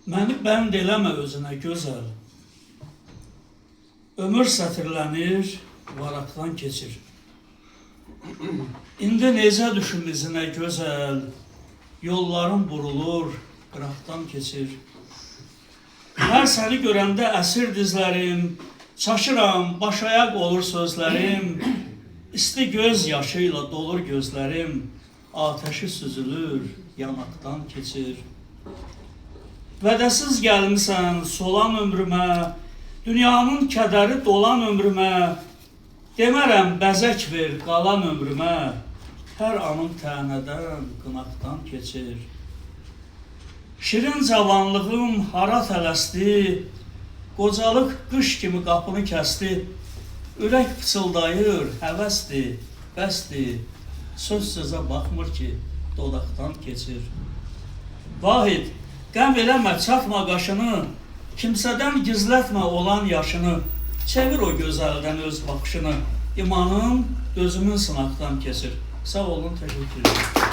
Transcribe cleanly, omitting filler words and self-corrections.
Məni bənd eləmə özünə gözəl. Ömür sətirlənir, varaqdan keçir. İndi necə düşüm izinə gözəl, yollarım burulur, qıraqdan keçir. Hər səni görəndə əsir dizlərim, çaşıram, baş ayaq olur sözlərim, isti göz yaşıyla dolur gözlərim, ateşi süzülür, yanaqdan keçir. Vədəsiz gəlmisən solan ömrümə, dünyanın kədəri dolan ömrümə, demərəm bəzək ver qalan ömrümə, hər anım tənədən, qınaqdan keçir. Şirin cavanlığım hara tələsdi, qocalıq qış kimi qapını kəsdi, ürək pıçıldayır, həvəsdir, bəsdir, söz sözə baxmır ki, dodaqdan keçir. Vahid, qəm eləmə, çatma qaşını, kimsədən gizlətmə olan yaşını, çevir o gözəldən öz baxışını, imanın, gözümün sınaqdan keçir. Sağ olun, təşəkkür ederim.